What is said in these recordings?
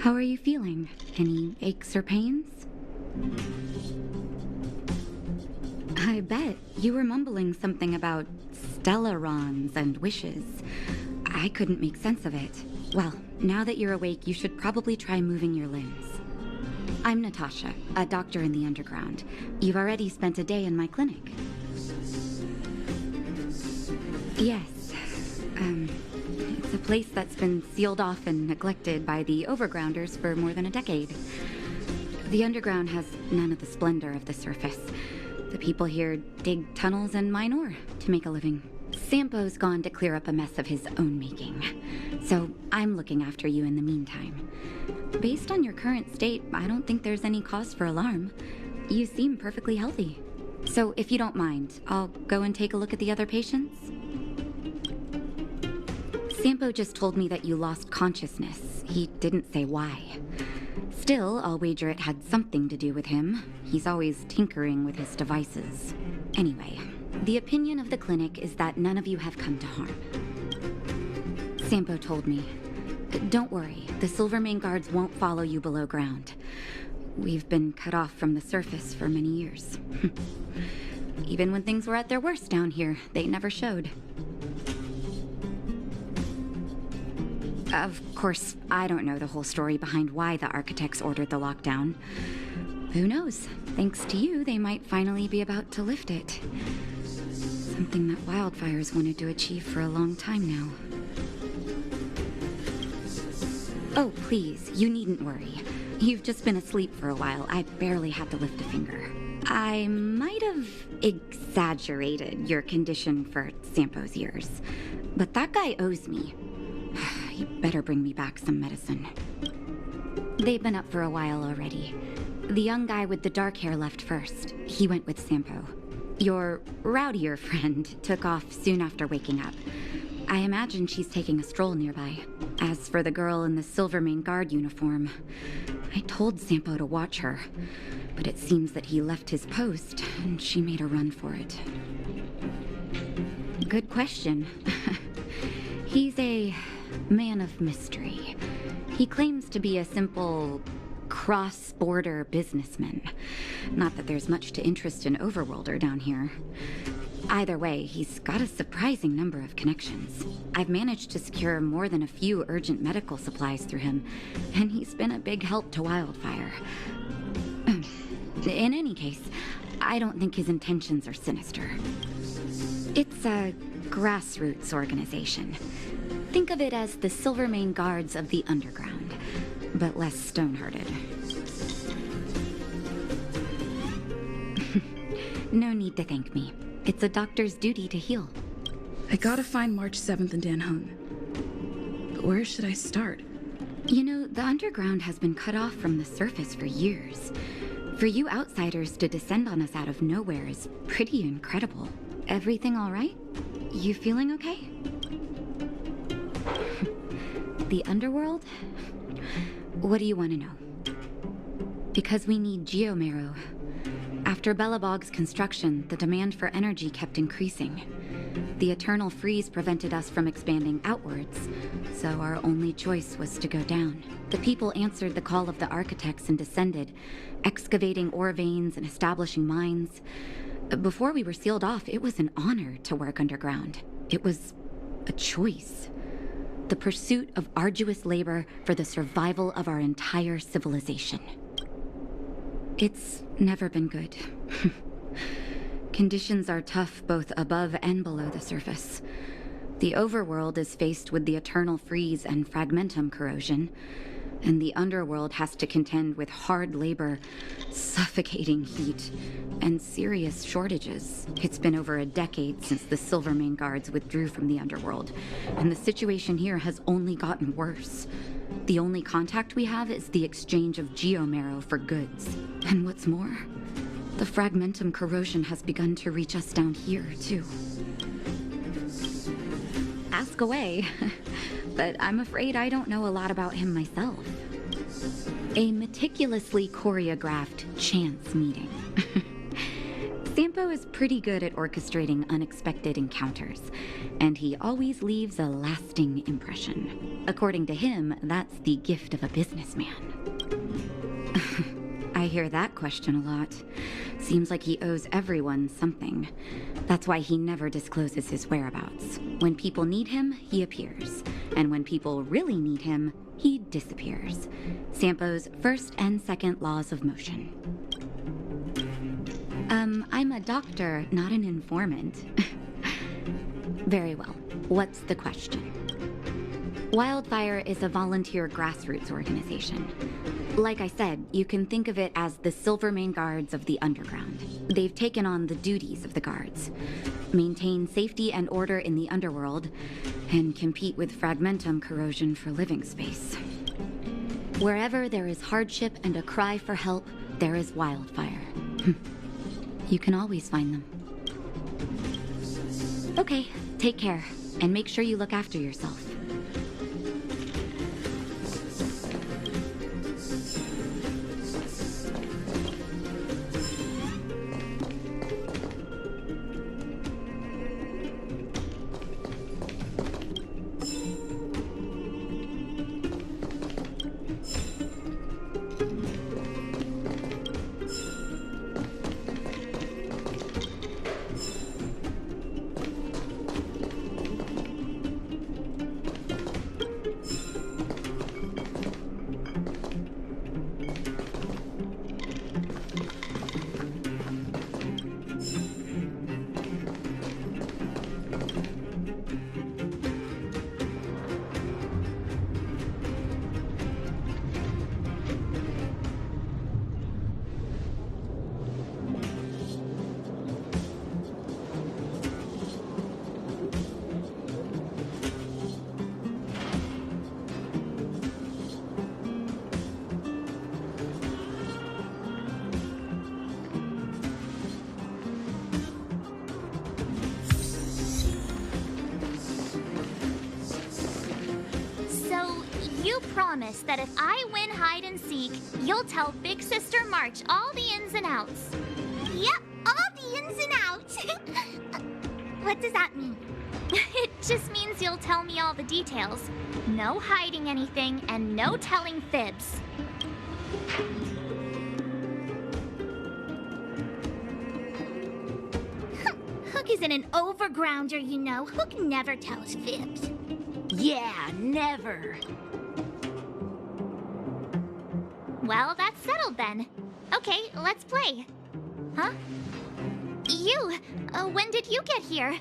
How are you feeling? Any aches or pains? I bet you were mumbling something about stellarons and wishes. I couldn't make sense of it. Well, now that you're awake, you should probably try moving your limbs. I'm Natasha, a doctor in the underground. You've already spent a day in my clinic. Yes. It's a place that's been sealed off and neglected by the overgrounders for more than a decade. The underground has none of the splendor of the surface. The people here dig tunnels and mine ore to make a living. Sampo's gone to clear up a mess of his own making. So I'm looking after you in the meantime. Based on your current state, I don't think there's any cause for alarm. You seem perfectly healthy. So if you don't mind, I'll go and take a look at the other patients. Sampo just told me that you lost consciousness. He didn't say why. Still, I'll wager it had something to do with him. He's always tinkering with his devices. Anyway, the opinion of the clinic is that none of you have come to harm. Sampo told me. Don't worry, the Silvermane guards won't follow you below ground. We've been cut off from the surface for many years. Even when things were at their worst down here, they never showed. Of course, I don't know the whole story behind why the architects ordered the lockdown. Who knows? Thanks to you, they might finally be about to lift it. Something that wildfires wanted to achieve for a long time now. Oh, please, you needn't worry. You've just been asleep for a while. I barely had to lift a finger. I might have exaggerated your condition for Sampo's years, but that guy owes me. He better bring me back some medicine. They've been up for a while already. The young guy with the dark hair left first. He went with Sampo. Your rowdier friend took off soon after waking up. I imagine she's taking a stroll nearby. As for the girl in the Silvermane guard uniform, I told Sampo to watch her, but it seems that he left his post and she made a run for it. Good question. He's a man of mystery. He claims to be a simple cross-border businessman. Not that there's much to interest an overworlder down here. Either way, he's got a surprising number of connections. I've managed to secure more than a few urgent medical supplies through him, and he's been a big help to Wildfire. In any case, I don't think his intentions are sinister. It's a grassroots organization. Think of it as the Silvermane Guards of the Underground, but less stone-hearted. No need to thank me. It's a doctor's duty to heal. I gotta find March 7th and Dan Hung. But where should I start? You know, the Underground has been cut off from the surface for years. For you outsiders to descend on us out of nowhere is pretty incredible. Everything all right? You feeling okay? The underworld? What do you want to know? Because we need geomarrow. After Belobog's construction, the demand for energy kept increasing. The eternal freeze prevented us from expanding outwards, so our only choice was to go down. The people answered the call of the architects and descended, excavating ore veins and establishing mines. Before we were sealed off, it was an honor to work underground. It was a choice. The pursuit of arduous labor for the survival of our entire civilization. It's never been good. Conditions are tough both above and below the surface. The overworld is faced with the eternal freeze and fragmentum corrosion, and the underworld has to contend with hard labor, suffocating heat, and serious shortages. It's been over a decade since the Silvermane guards withdrew from the underworld, and the situation here has only gotten worse. The only contact we have is the exchange of geomarrow for goods. And what's more, the fragmentum corrosion has begun to reach us down here, too. Ask away. But I'm afraid I don't know a lot about him myself. A meticulously choreographed chance meeting. Sampo is pretty good at orchestrating unexpected encounters, and he always leaves a lasting impression. According to him, that's the gift of a businessman. I hear that question a lot. Seems like he owes everyone something. That's why he never discloses his whereabouts. When people need him, he appears. And when people really need him, he disappears. Sampo's first and second laws of motion. I'm a doctor, not an informant. Very well. What's the question? Wildfire is a volunteer grassroots organization. Like I said, you can think of it as the Silvermane Guards of the underground. They've taken on the duties of the guards. Maintain safety and order in the underworld, and compete with fragmentum corrosion for living space. Wherever there is hardship and a cry for help, there is wildfire. You can always find them. Okay, take care, and make sure you look after yourself. You promise that if I win hide and seek, you'll tell Big Sister March all the ins and outs. Yep, all the ins and outs. What does that mean? It just means you'll tell me all the details. No hiding anything and no telling fibs. Hook isn't an overgrounder, you know. Hook never tells fibs. Yeah, never. Well, that's settled then. Okay, let's play. Huh? You! When did you get here?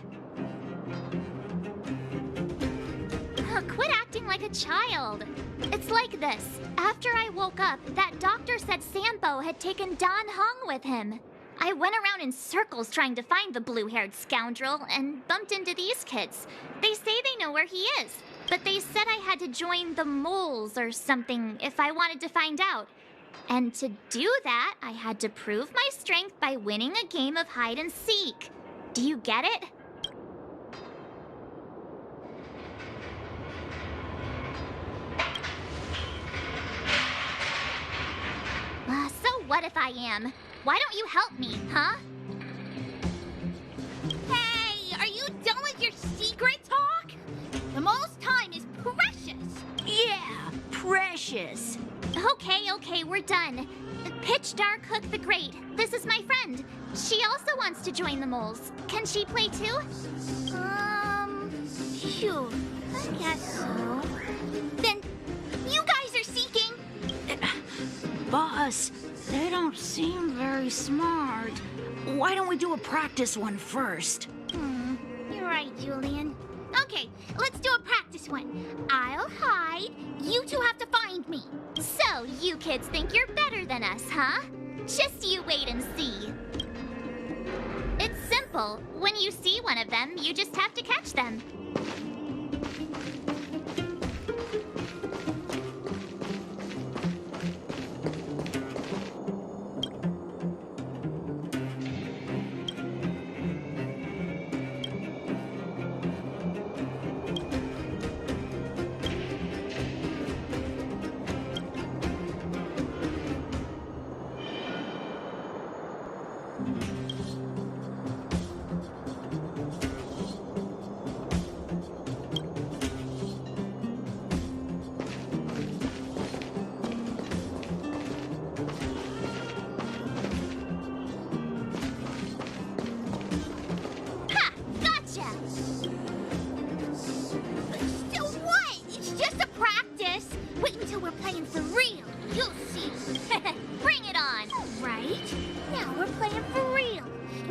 Quit acting like a child. It's like this. After I woke up, that doctor said Sampo had taken Dan Hung with him. I went around in circles trying to find the blue-haired scoundrel and bumped into these kids. They say they know where he is, but they said I had to join the moles or something if I wanted to find out. And to do that, I had to prove my strength by winning a game of hide and seek. Do you get it? So what if I am? Why don't you help me, huh? Hey, are you done with your secret talk? The most time is precious. Yeah, precious. Okay, we're done. Pitch Dark Hook the Great. This is my friend. She also wants to join the moles. Can she play too? Sure. I guess so. Then, you guys are seeking. Boss, they don't seem very smart. Why don't we do a practice one first? You're right, Julian. Okay, let's do a practice one. I'll hide. You two have to find me. So, you kids think you're better than us, huh? Just you wait and see. It's simple. When you see one of them, you just have to catch them.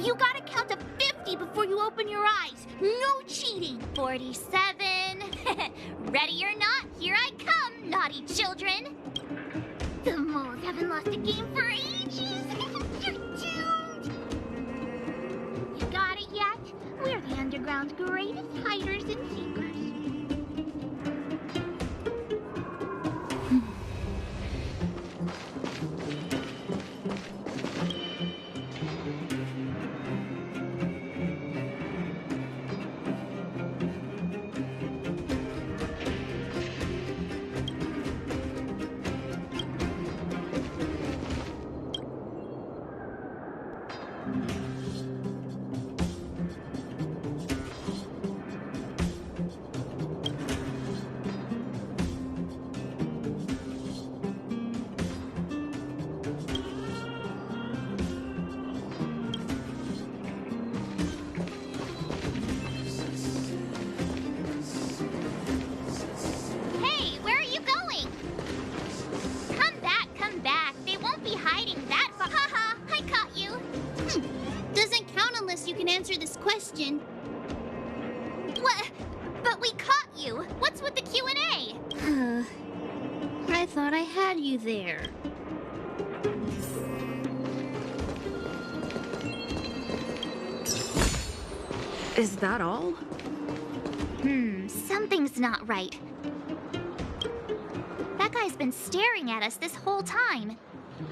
You gotta count to 50 before you open your eyes. No cheating. 47. Ready or not, here I come, naughty children. The moles haven't lost a game for ages. You're doomed. You got it yet? We're the underground's greatest hiders and seekers. Hey, where are you going? Come back, come back. They won't be hiding that far. Haha, I caught you. Doesn't count unless you can answer this question. What? But we caught you. What's with the Q&A? I thought I had you there. Is that all? Something's not right. That guy's been staring at us this whole time.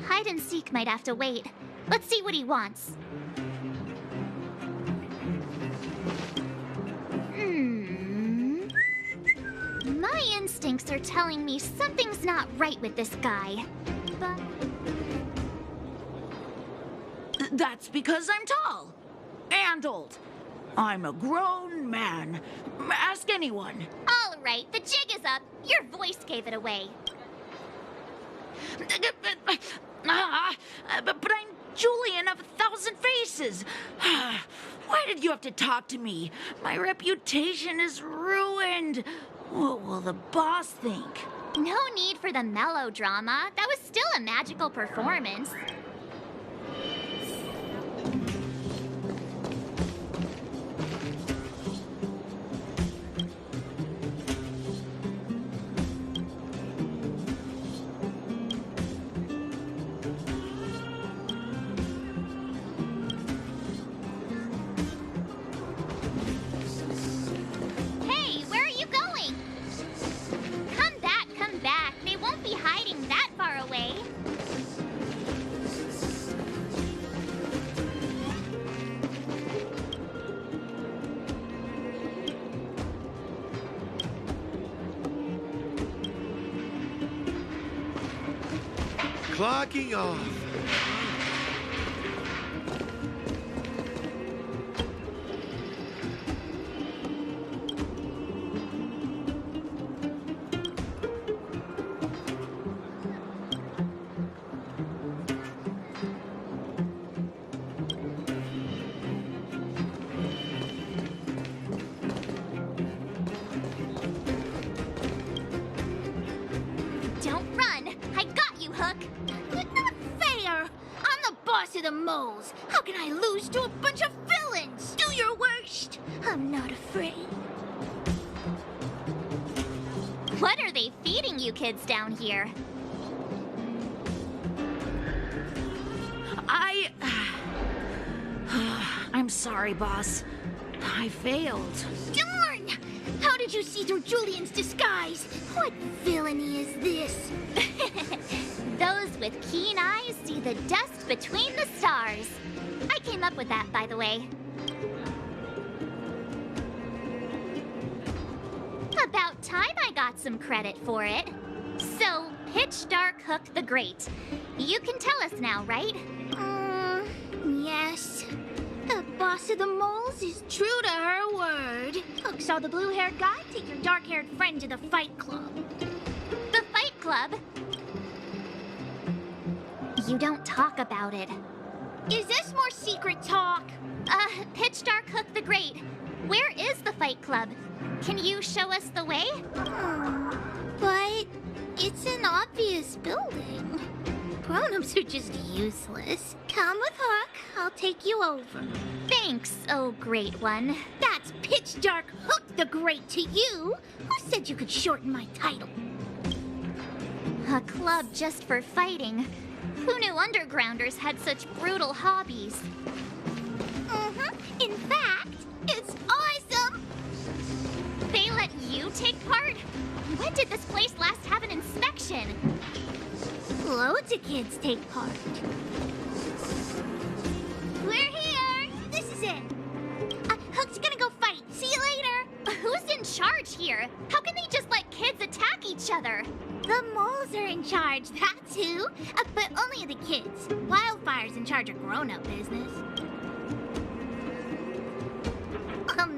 Hide and seek might have to wait. Let's see what he wants. My instincts are telling me something's not right with this guy. But That's because I'm tall and old. I'm a grown man. Ask anyone. all right, the jig is up. Your voice gave it away. But I'm Julian of 1,000 Faces. Why did you have to talk to me? My reputation is ruined. What will the boss think? No need for the melodrama. That was still a magical performance. Hey, where are you going? Come back, come back. They won't be hiding that far away. Clocking off. Don't run. I got you, Hook. Not fair! I'm the boss of the moles. How can I lose to a bunch of villains? Do your worst. I'm not afraid. What are they feeding you kids down here? I'm sorry, boss. I failed. Darn! How did you see through Julian's disguise? What villainy is this? Those with keen eyes see the dust between the stars. I came up with that, by the way. About time I got some credit for it. So, Pitch Dark Hook the Great. You can tell us now, right? Yes. The boss of the moles is true to her word. Hook saw the blue-haired guy take your dark-haired friend to the fight club. The Fight Club? You don't talk about it. Is this more secret talk? Pitch Dark Hook the Great. Where is the Fight Club? Can you show us the way? But it's an obvious building. Grown-ups are just useless. Come with Hook. I'll take you over. Thanks, oh great one. That's Pitch Dark Hook the Great to you. Who said you could shorten my title? A club just for fighting. Who knew undergrounders had such brutal hobbies? In fact, it's awesome. They let you take part? When did this place last have an inspection? Loads of kids take part. We're here. This is it. Hook's gonna go fight. See you later. Who's in charge here? How can they just let kids attack each other? The moles are in charge, that's who. But only the kids. Wildfire's in charge of grown-up business.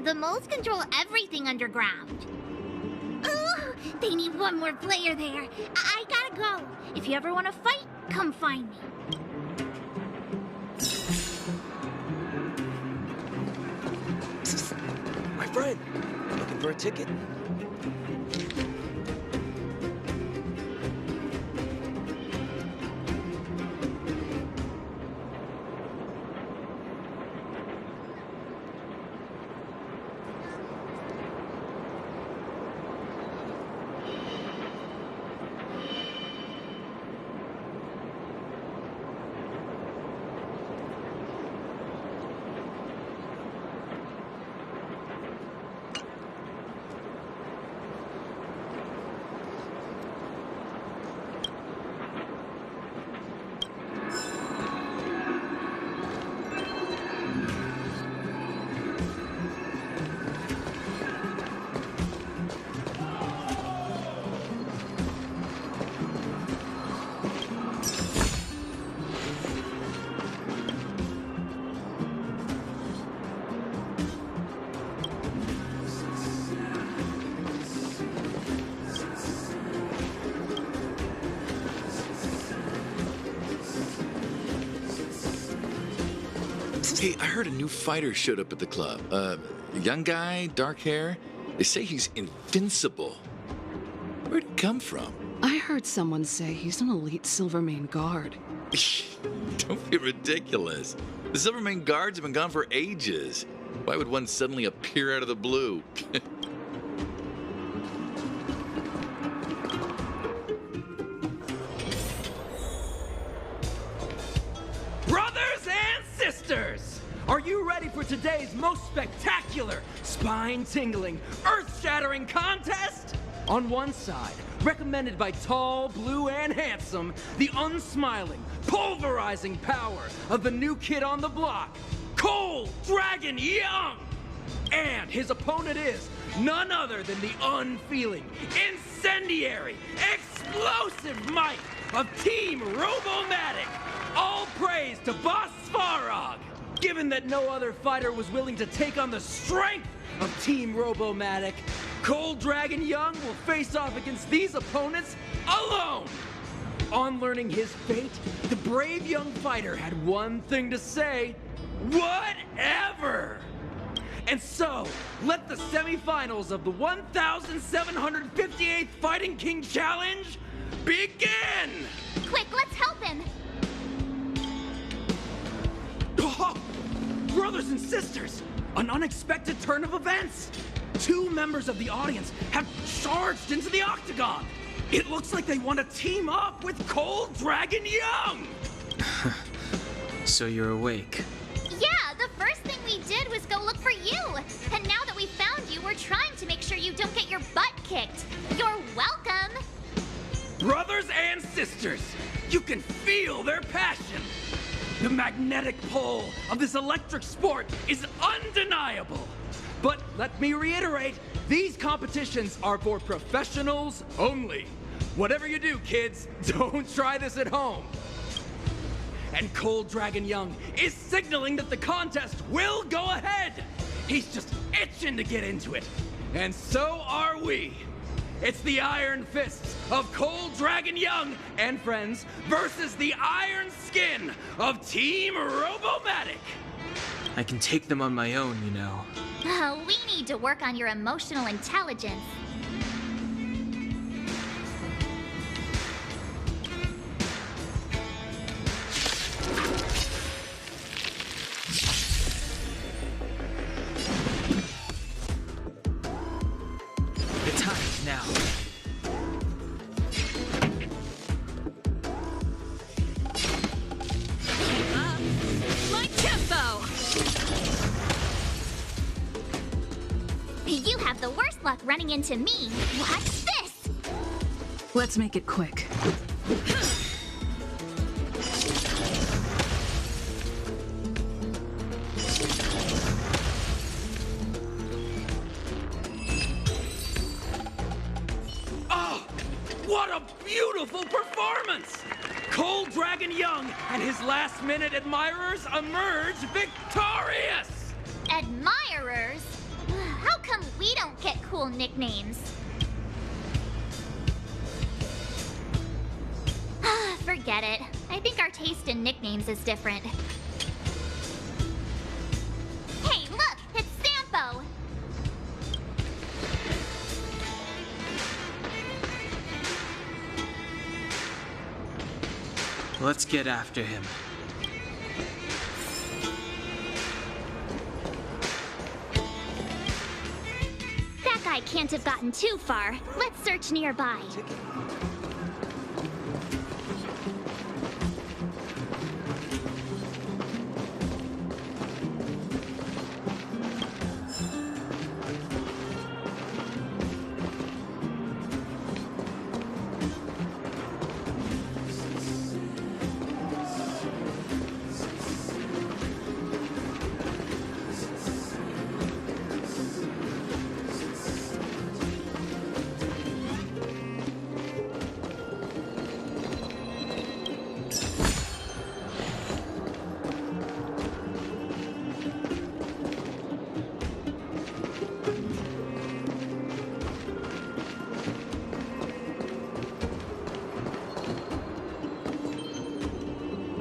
The moles control everything underground. Ooh, they need one more player there. I gotta go. If you ever want to fight, come find me. My friend, looking for a ticket? Hey, I heard a new fighter showed up at the club. A young guy, dark hair. They say he's invincible. Where'd he come from? I heard someone say he's an elite Silvermane guard. Don't be ridiculous. The Silvermane guards have been gone for ages. Why would one suddenly appear out of the blue? Brothers and sisters, are you ready for today's most spectacular, spine-tingling, earth-shattering contest? On one side, recommended by tall, blue, and handsome, the unsmiling, pulverizing power of the new kid on the block, Cold Dragon Young! And his opponent is none other than the unfeeling, incendiary, explosive might of Team Robomatic! All praise to Boss Svarog! Given that no other fighter was willing to take on the strength of Team Robomatic, Cold Dragon Young will face off against these opponents alone! On learning his fate, the brave young fighter had one thing to say: whatever! And so, let the semifinals of the 1,758th Fighting King Challenge begin! Quick, let's help him! Oh, brothers and sisters, an unexpected turn of events! Two members of the audience have charged into the octagon! It looks like they want to team up with Cold Dragon Young! So you're awake. Yeah, the first thing we did was go look for you. And now that we found you, we're trying to make sure you don't get your butt kicked. You're welcome. Brothers and sisters, you can feel their passion. The magnetic pull of this electric sport is undeniable. But let me reiterate, these competitions are for professionals only. Whatever you do, kids, don't try this at home. And Cold Dragon Young is signaling that the contest will go ahead. He's just itching to get into it. And so are we. It's the Iron Fists of Cold Dragon Young and friends versus the Iron Skin of Team Robomatic. I can take them on my own, you know. We need to work on your emotional intelligence. have the worst luck running into me. Watch this! Let's make it quick. Oh, what a beautiful performance! Cold Dragon Young and his last-minute admirers emerge victorious! Admirers? How come we don't get cool nicknames? Forget it. I think our taste in nicknames is different. Hey, look! It's Sampo! Let's get after him. That guy can't have gotten too far. Let's search nearby.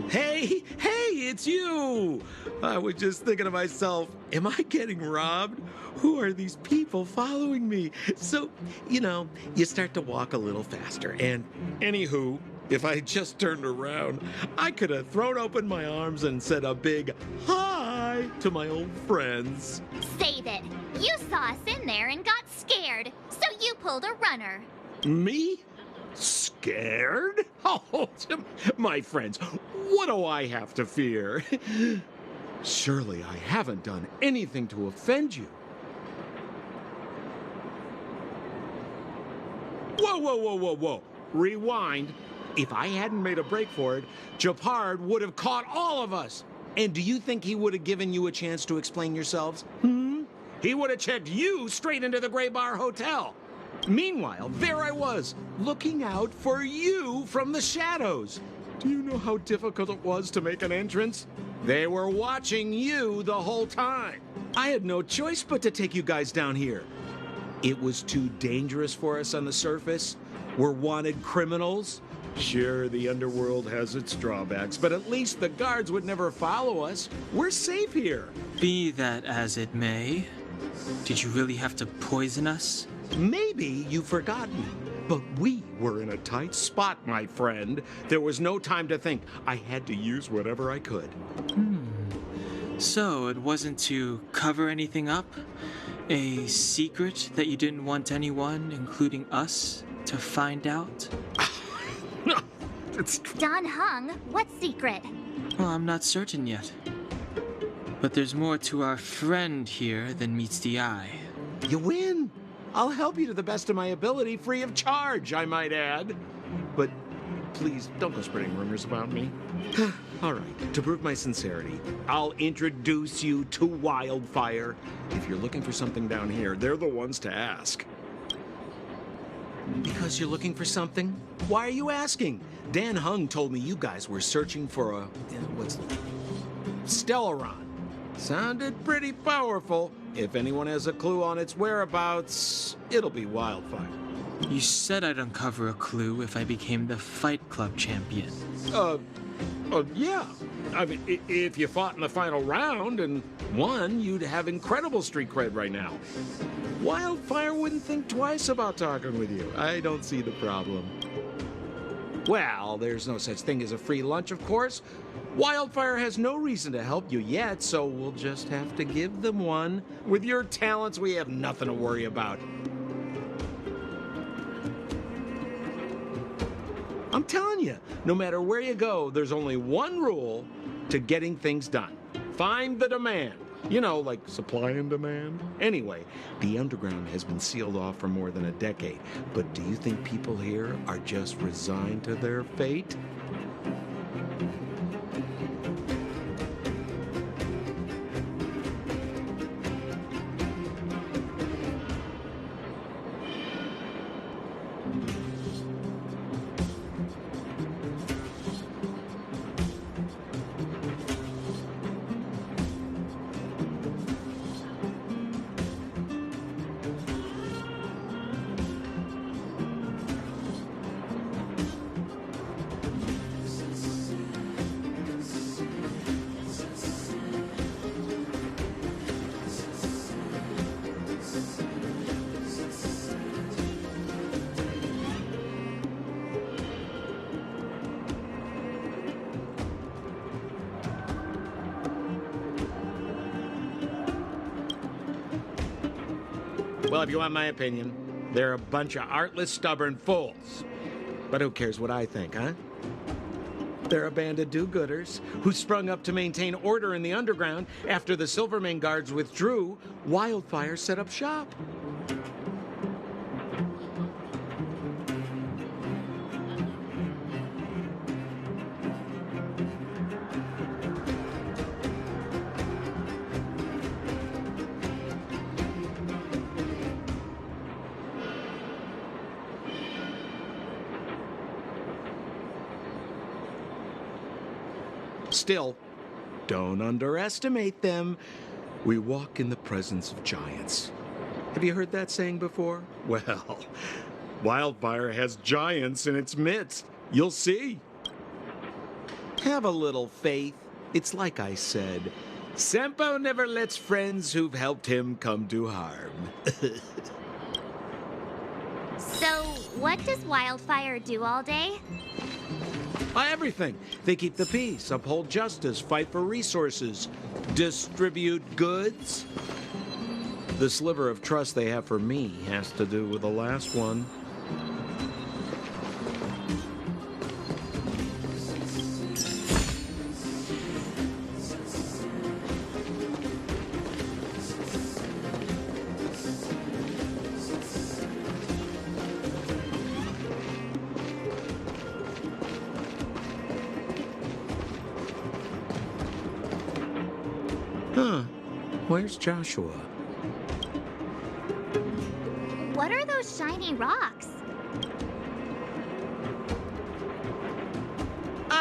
Hey, it's you! I was just thinking to myself, am I getting robbed? Who are these people following me? So, you start to walk a little faster. And anywho, if I had just turned around, I could have thrown open my arms and said a big hi to my old friends. Save it. You saw us in there and got scared, so you pulled a runner. Me? Scared? Oh, my friends, what do I have to fear? Surely I haven't done anything to offend you. Whoa. Rewind. If I hadn't made a break for it, Japard would have caught all of us. And do you think he would have given you a chance to explain yourselves? He would have checked you straight into the Gray Bar Hotel. Meanwhile, there I was, looking out for you from the shadows. Do you know how difficult it was to make an entrance? They were watching you the whole time. I had no choice but to take you guys down here. It was too dangerous for us on the surface. We're wanted criminals. Sure, the underworld has its drawbacks, but at least the guards would never follow us. We're safe here. Be that as it may, did you really have to poison us? Maybe you've forgotten, but we were in a tight spot, my friend. There was no time to think. I had to use whatever I could. So it wasn't to cover anything up? A secret that you didn't want anyone, including us, to find out? Don Hung, what secret? Well, I'm not certain yet. But there's more to our friend here than meets the eye. You win. I'll help you to the best of my ability, free of charge, I might add. But please, don't go spreading rumors about me. All right, to prove my sincerity, I'll introduce you to Wildfire. If you're looking for something down here, they're the ones to ask. Because you're looking for something? Why are you asking? Dan Hung told me you guys were searching for a... Stellaron. Sounded pretty powerful. If anyone has a clue on its whereabouts, it'll be Wildfire. You said I'd uncover a clue if I became the Fight Club champion. Yeah. I mean, if you fought in the final round and won, you'd have incredible street cred right now. Wildfire wouldn't think twice about talking with you. I don't see the problem. Well, there's no such thing as a free lunch, of course. Wildfire has no reason to help you yet, so we'll just have to give them one. With your talents, we have nothing to worry about. I'm telling you, no matter where you go, there's only one rule to getting things done. Find the demand. You know, like supply and demand. Anyway, the underground has been sealed off for more than a decade. But do you think people here are just resigned to their fate? Well, if you want my opinion, they're a bunch of artless, stubborn fools. But who cares what I think, huh? They're a band of do-gooders who sprung up to maintain order in the underground after the Silvermane guards withdrew. Wildfire set up shop. Still, don't underestimate them. We walk in the presence of giants. Have you heard that saying before? Well, Wildfire has giants in its midst. You'll see. Have a little faith. It's like I said, Sampo never lets friends who've helped him come to harm. So, what does Wildfire do all day? Everything. They keep the peace, uphold justice, fight for resources, distribute goods. The sliver of trust they have for me has to do with the last one. Huh. Where's Joshua? What are those shiny rocks?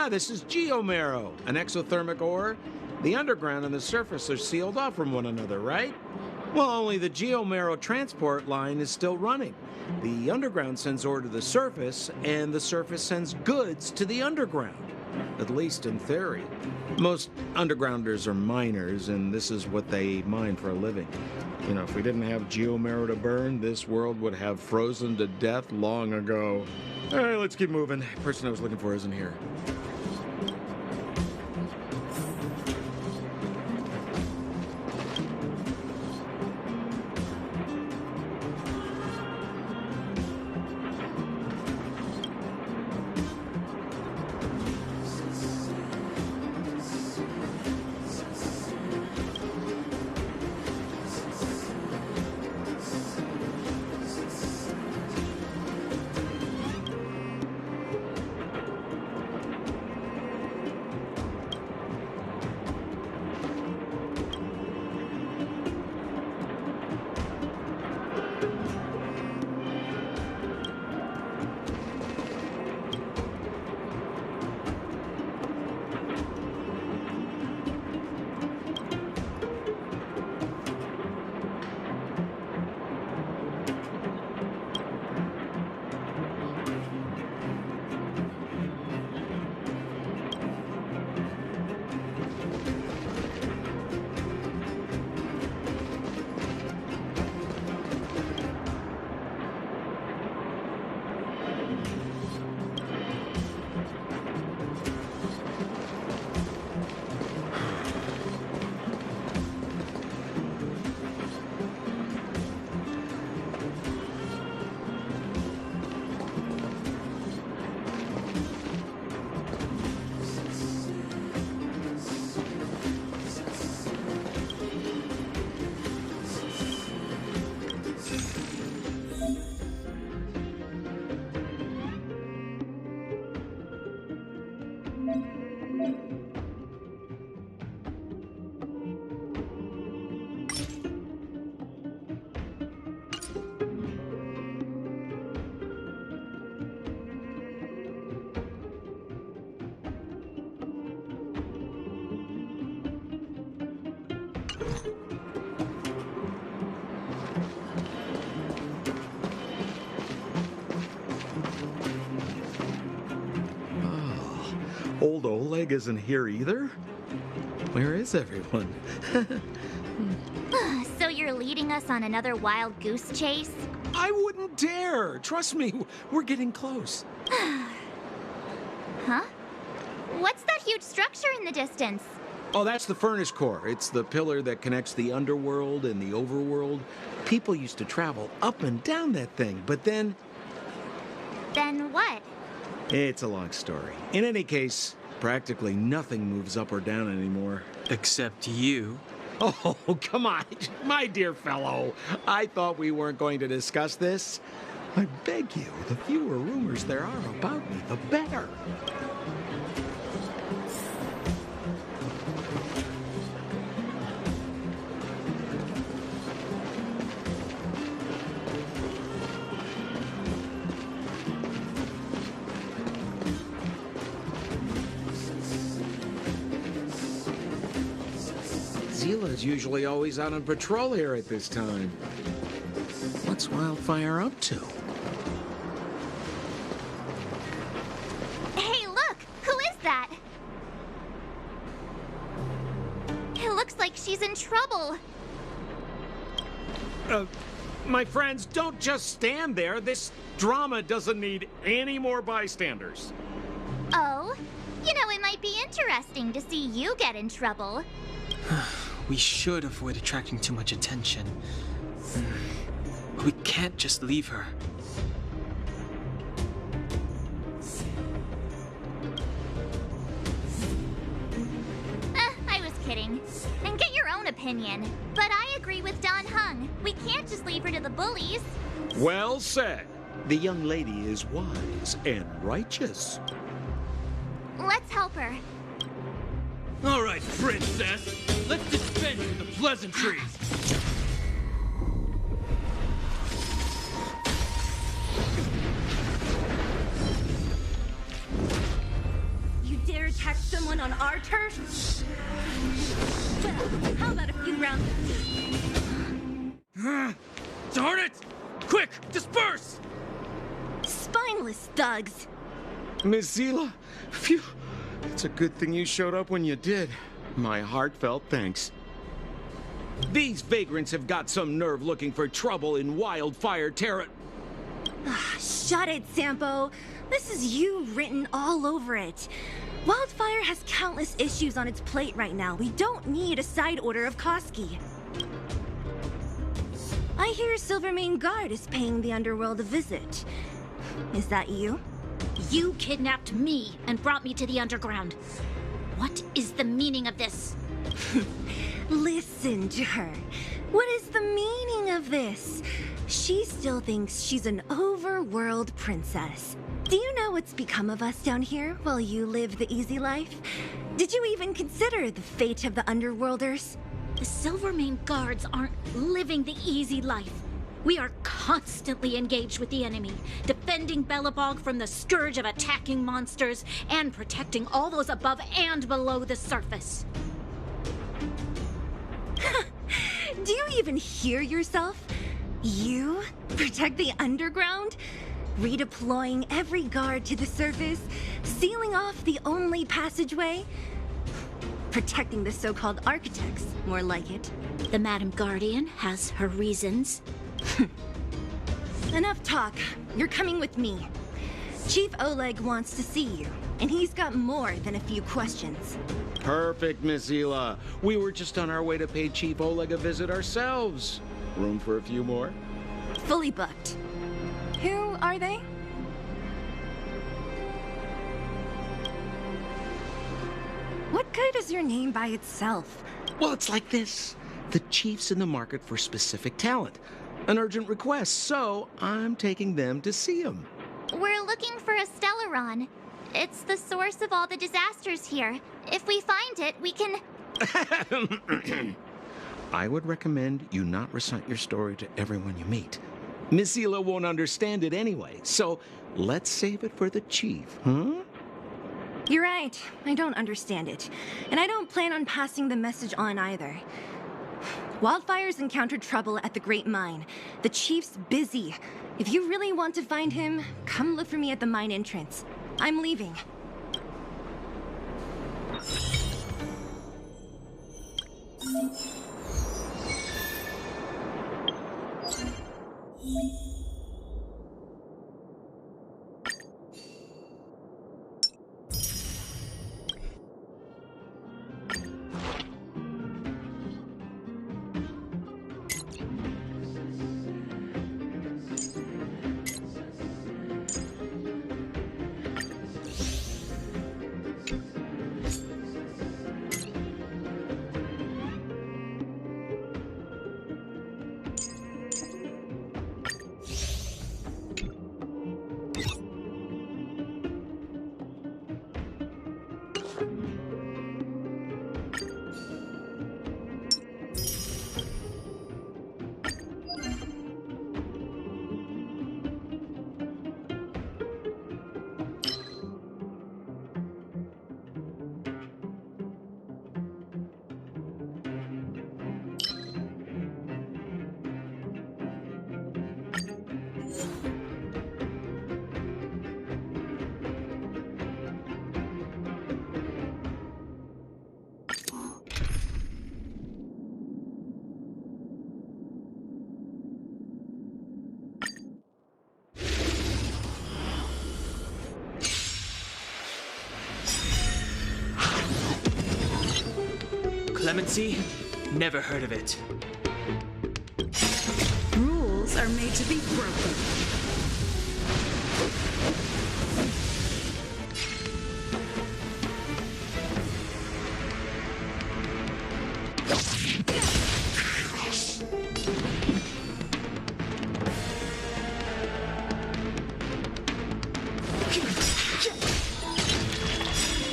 This is geomarrow, an exothermic ore. The underground and the surface are sealed off from one another, right? Well, only the geomarrow transport line is still running. The underground sends ore to the surface, and the surface sends goods to the underground. At least in theory. Most undergrounders are miners, and this is what they mine for a living. You know, if we didn't have geomarrow to burn, this world would have frozen to death long ago. All right, let's keep moving. The person I was looking for isn't here. Old Oleg isn't here either? Where is everyone? So you're leading us on another wild goose chase? I wouldn't dare. Trust me, we're getting close. Huh? What's that huge structure in the distance? Oh, that's the furnace core. It's the pillar that connects the underworld and the overworld. People used to travel up and down that thing, but then... Then what? It's a long story. In any case, practically nothing moves up or down anymore. Except you. Oh, come on, my dear fellow. I thought we weren't going to discuss this. I beg you, the fewer rumors there are about me, the better. Zila's usually always out on patrol here at this time. What's Wildfire up to? Hey, look! Who is that? It looks like she's in trouble. My friends, don't just stand there. This drama doesn't need any more bystanders. Oh? You know, it might be interesting to see you get in trouble. We should avoid attracting too much attention. We can't just leave her. I was kidding. And get your own opinion. But I agree with Don Hung. We can't just leave her to the bullies. Well said. The young lady is wise and righteous. Let's help her. All right, princess. Let's dispense with the pleasantries. You dare attack someone on our turf? Well, how about a few rounds? Darn it! Quick, disperse! Spineless thugs. Miss Zila, phew. It's a good thing you showed up when you did. My heartfelt thanks. These vagrants have got some nerve looking for trouble in Wildfire Terra. Shut it, Sampo. This is you written all over it. Wildfire has countless issues on its plate right now. We don't need a side order of Koski. I hear Silvermane Guard is paying the underworld a visit. Is that you? You kidnapped me and brought me to the underground. What is the meaning of this? Listen to her. What is the meaning of this? She still thinks she's an overworld princess. Do you know what's become of us down here while you live the easy life? Did you even consider the fate of the underworlders? The Silvermane Guards aren't living the easy life. We are constantly engaged with the enemy, defending Belobog from the scourge of attacking monsters and protecting all those above and below the surface. Do you even hear yourself? You protect the underground? Redeploying every guard to the surface? Sealing off the only passageway? Protecting the so-called architects, more like it. The Madam Guardian has her reasons. Enough talk. You're coming with me. Chief Oleg wants to see you, and he's got more than a few questions. Perfect, Miss Zila. We were just on our way to pay Chief Oleg a visit ourselves. Room for a few more? Fully booked. Who are they? What good is your name by itself? Well, it's like this. The chief's in the market for specific talent. An urgent request, so I'm taking them to see him. We're looking for a Stellaron. It's the source of all the disasters here. If we find it, we can... I would recommend you not recite your story to everyone you meet. Miss Zila won't understand it anyway, so let's save it for the chief, huh? You're right. I don't understand it. And I don't plan on passing the message on either. Wildfire's encountered trouble at the Great Mine. The chief's busy. If you really want to find him, come look for me at the mine entrance. I'm leaving. Clemency? Never heard of it. Rules are made to be broken.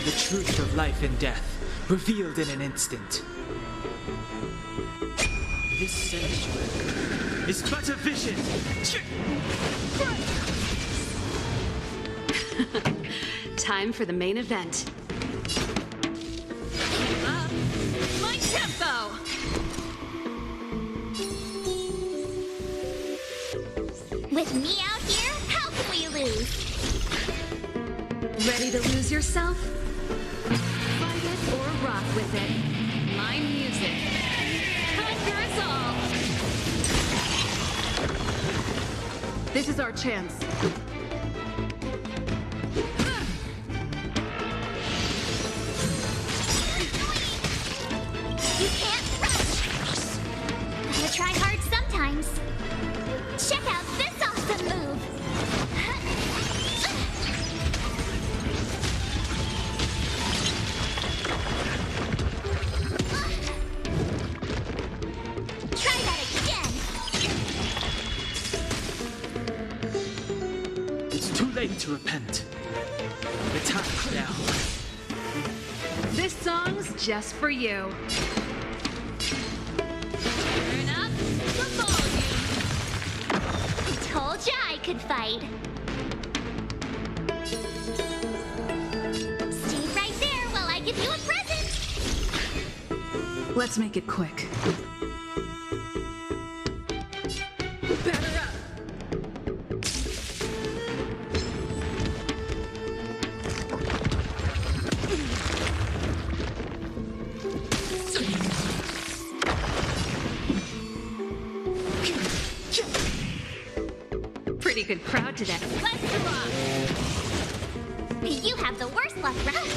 The truth of life and death, revealed in an instant. This sanctuary is but a vision. Time for the main event. My tempo! With me out here, how can we lose? Ready to lose yourself? Fight it or rock with it. My music. Conquer us all! This is our chance. You can't rush! Gotta try hard sometimes. Check out this awesome move! Try that again! It's too late to repent. The time's now. This song's just for you. Turn up the volume! Told ya I could fight. Stay right there while I give you a present! Let's make it quick. Batter up! Pretty good crowd today. Let's rock! You have the worst luck, right?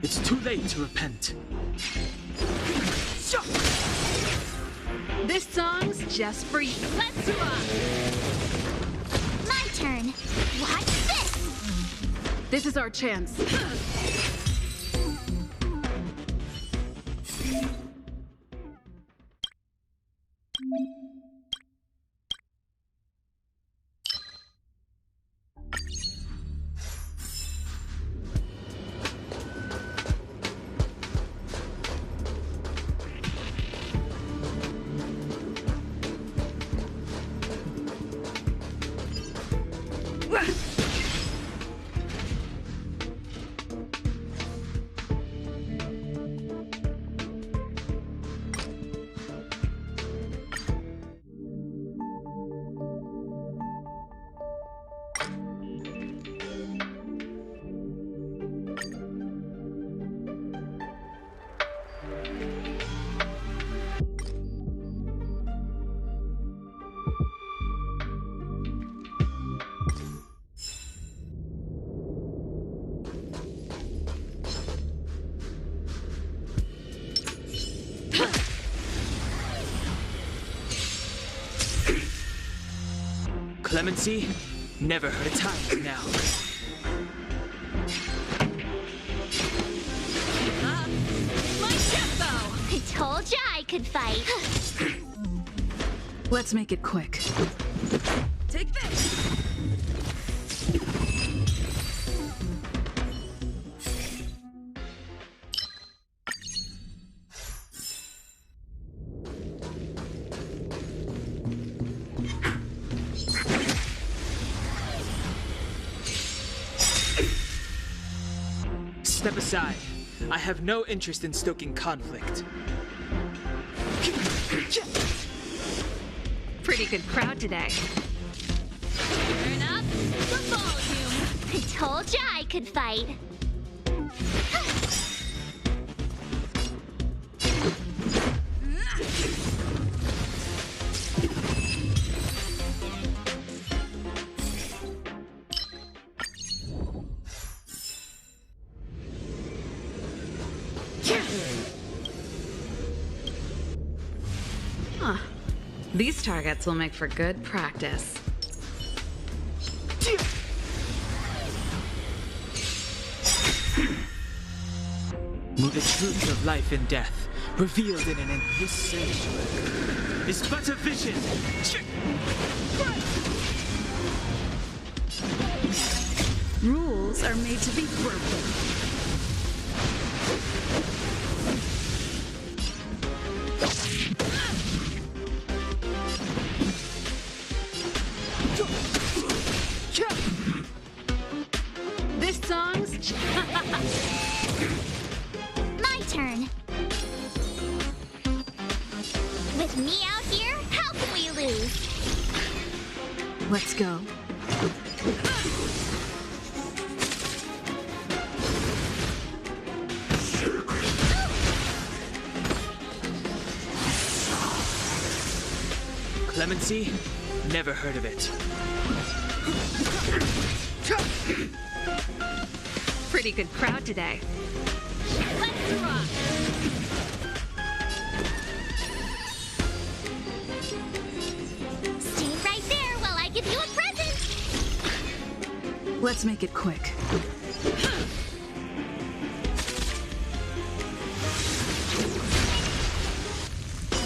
It's too late to repent. This song's just for you. Let's rock! My turn. Watch this! This is our chance. Clemency, never heard a time now. My tempo! I told ya I could fight. Let's make it quick. Take this! Step aside. I have no interest in stoking conflict. Pretty good crowd today. Turn up the volume. I told ya I could fight. Huh. These targets will make for good practice. Will the truth of life and death, revealed in this sanctuary, is but a vision. Rules are made to be broken. This song's My turn. With me out here, how can we lose? Let's go. Clemency? Never heard of it. Pretty good crowd today. Let's rock! Stay right there while I give you a present! Let's make it quick.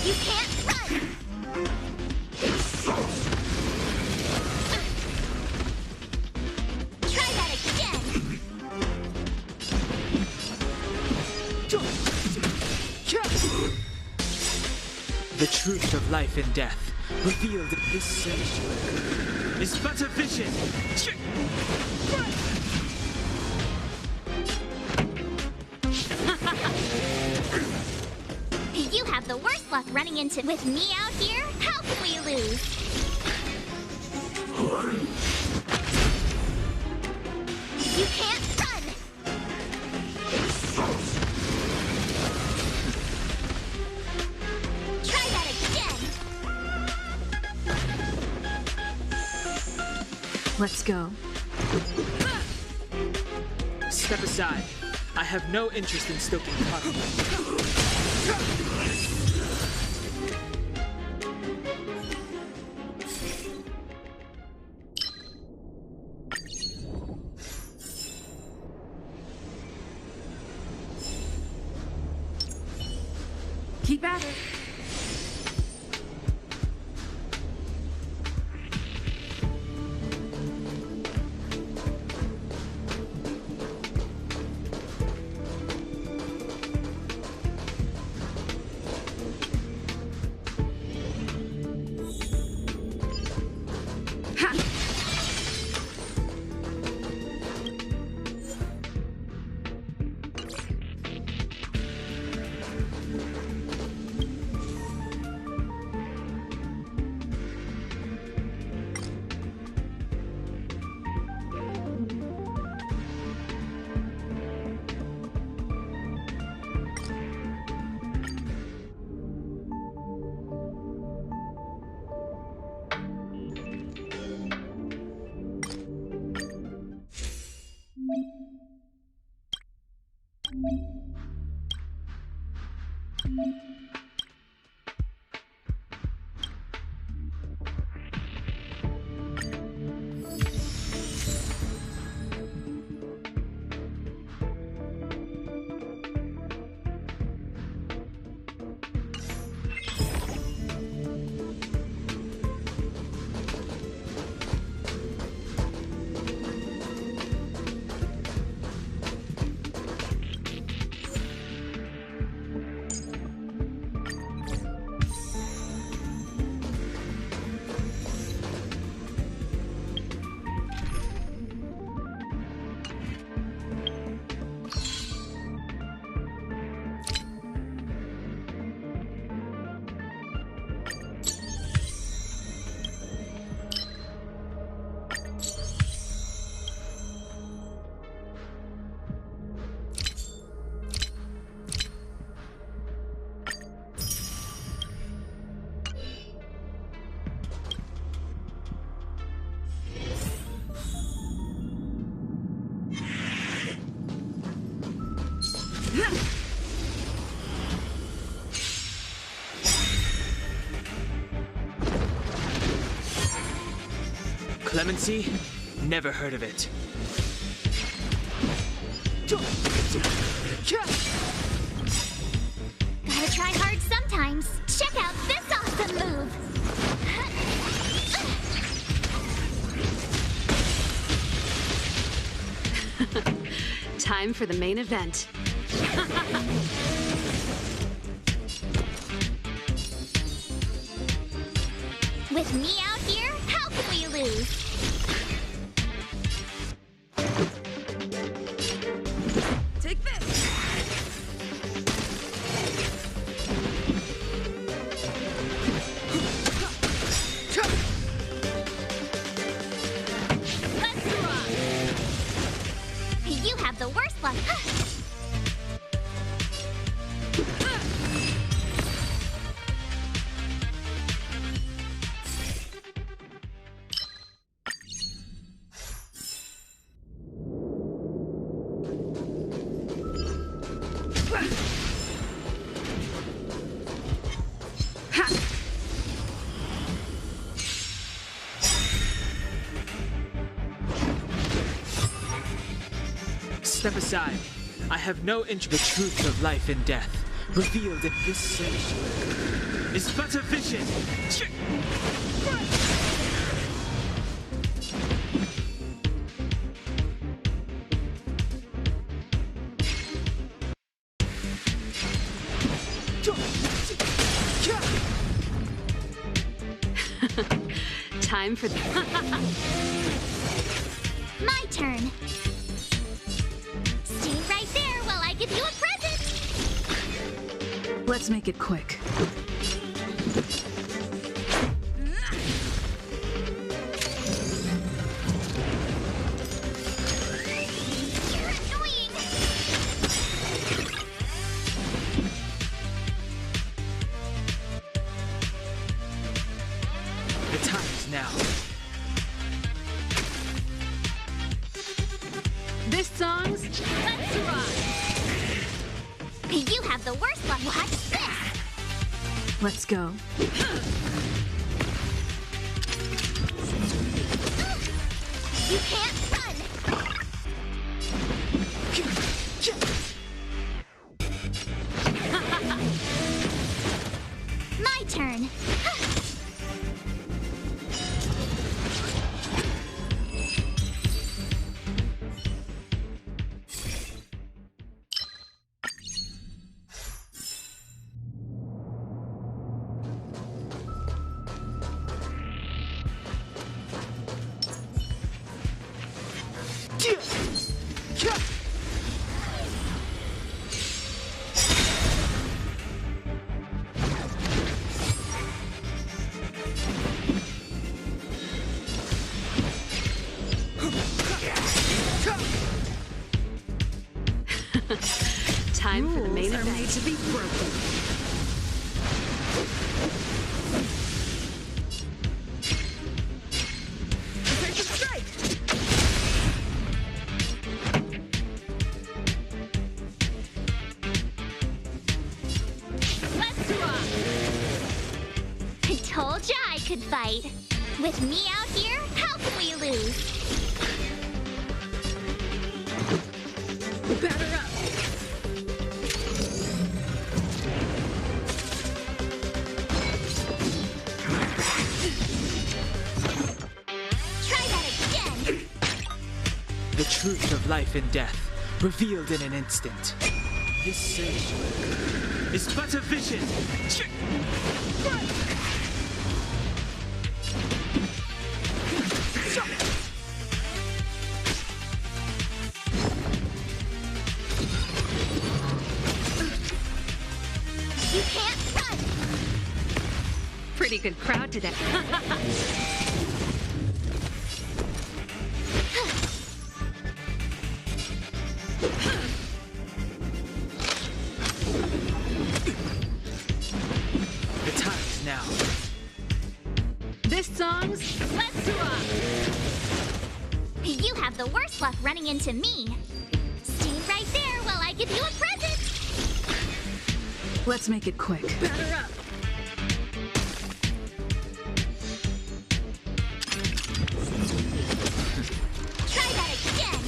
You can't run! Try that again! The truth of life and death, revealed in this sanctuary, is but a vision. You have the worst luck running into with me out here. How can we lose? You can't run! Try that again! Let's go. Step aside. I have no interest in stoking conflict. Keep at it. Clemency? Never heard of it. Gotta try hard sometimes. Check out this awesome move! Time for the main event. With me out here, how can we lose? Take this. 「Step aside. I have no interest. The truth of life and death, revealed in this sanctuary, is but a vision. Time for My turn. Stay right there while I give you a present. Let's make it quick. You're annoying. The time is now. this song's Let's rock. You have the worst luck. Watch this. Let's go. You can't run. My turn. time for the main Rules are event. made to be broken. Prepare to strike! Let's rock. I told ya I could fight. With me out here, how can we lose? Batter up! Try that again. The truth of life and death, revealed in an instant. This sanctuary is but a vision. You can't run. Pretty good crowd today. The time is now. This song's Let's rock. You have the worst luck running into me. Stay right there while I give you a present. Let's make it quick. Batter up! Try that again.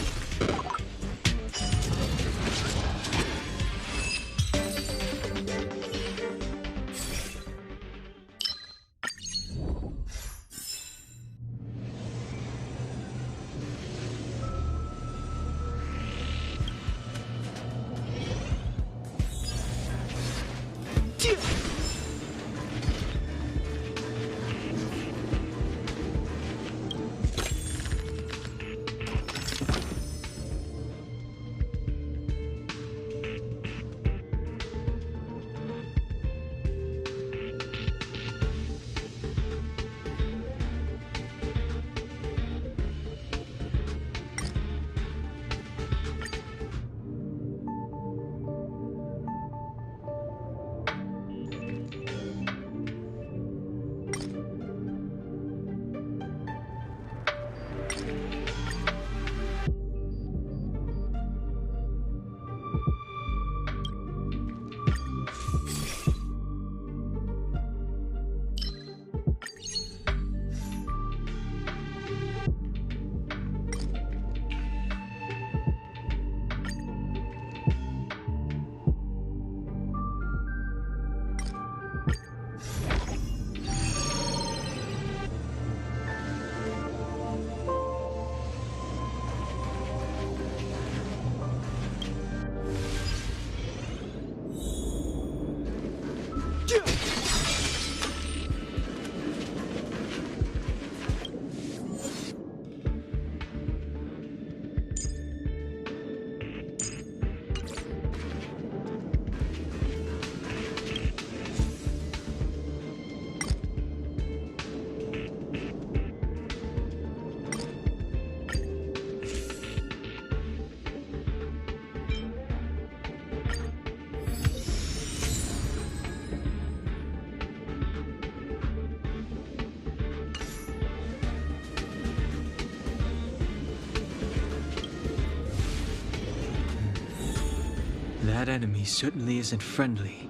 That enemy certainly isn't friendly.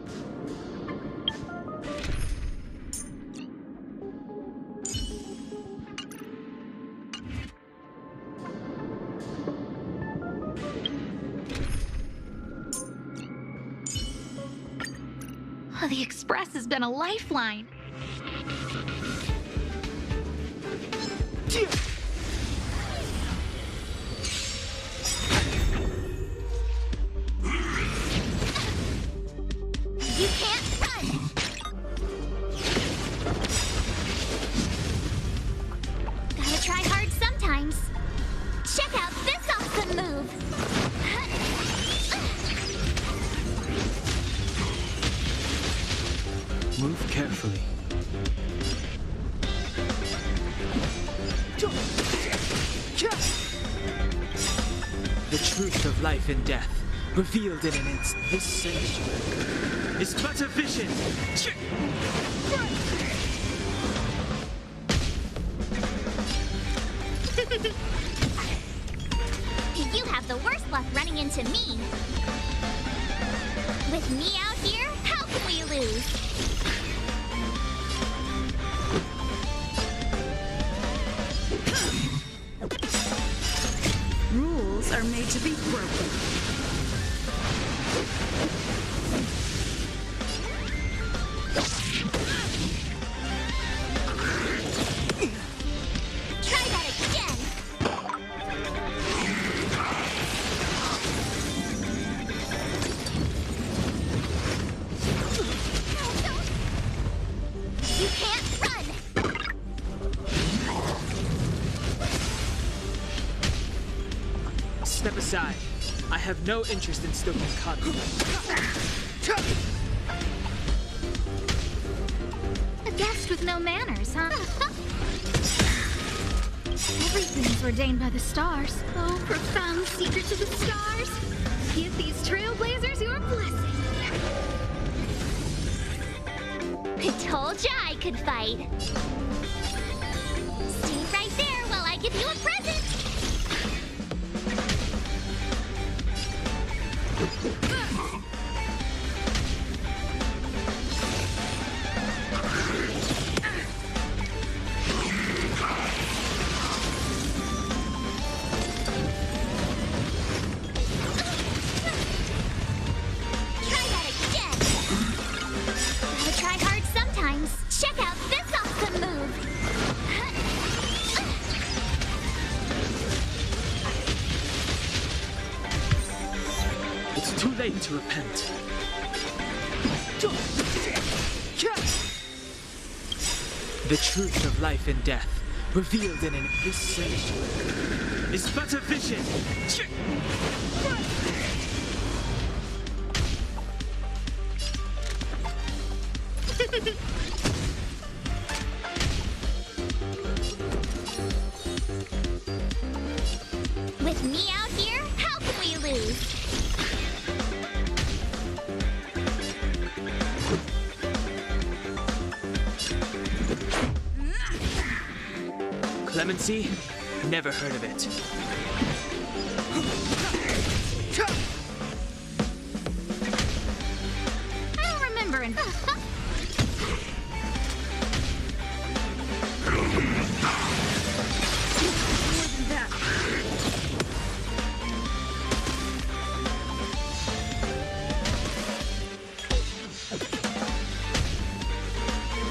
Oh, the Express has been a lifeline. You can't run! Gotta try hard sometimes. Check out this awesome move! Move carefully. The truth of life and death, revealed in an instant. This sanctuary is but a vision. You have the worst luck running into me. With me out here, how can we lose? Rules are made to be broken. Try that again. You can't run. Step aside. I have no interest in stoking conflict. A guest with no manners, huh? Everything's ordained by the stars. Oh, profound secrets of the stars. Give these trailblazers your blessing. I told ya I could fight. Stay right there while I give you a present. Try that again. Gotta try hard sometimes. Check out this awesome move. It's too late to repent. The truth of life and death, revealed in this sanctuary, is but a vision. With me out here, how can we lose? Clemency? Never heard of it. I don't remember in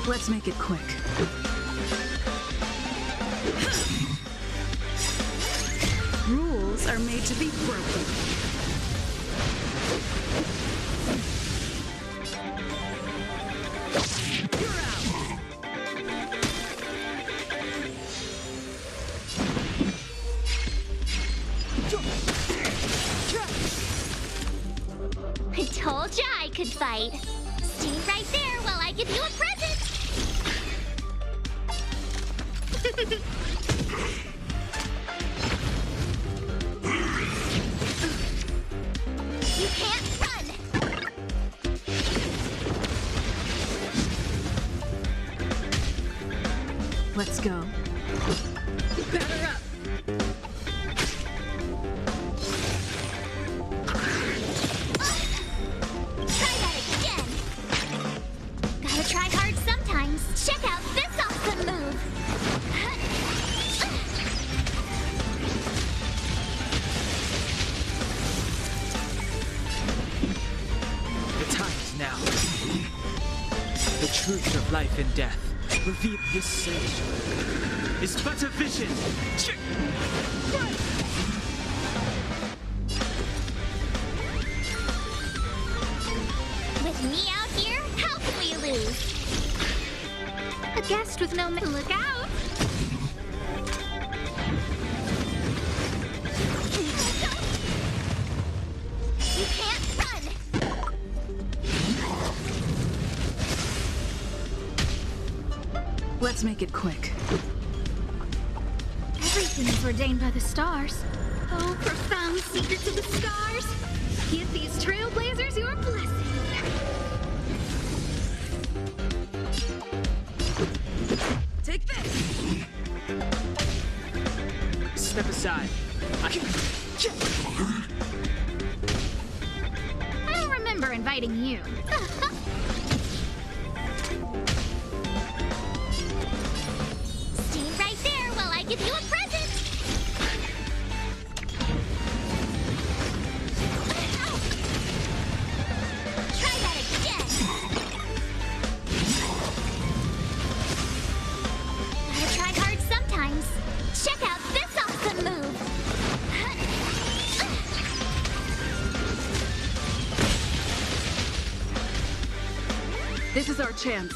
Let's make it quick. Rules are made to be broken. I told ya I could fight. Stay right there while I give you a present. You can't run. Let's go. Batter up! Try that again. Gotta try hard sometimes. Check out this awesome move. The time is now. The truth of life and death. Reveal this sage is but a vision. With me out here, how can we lose? A guest with no look out. You can't run. Let's make it quick. Everything is ordained by the stars. Oh, profound secrets of the stars. Give these trailblazers your blessing. Take this! Step aside. I don't remember inviting you. Stay right there while I give you a present. Try that again. Gotta try hard sometimes. Check out this awesome move. This is our chance.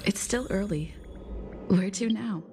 It's still early. Where to now?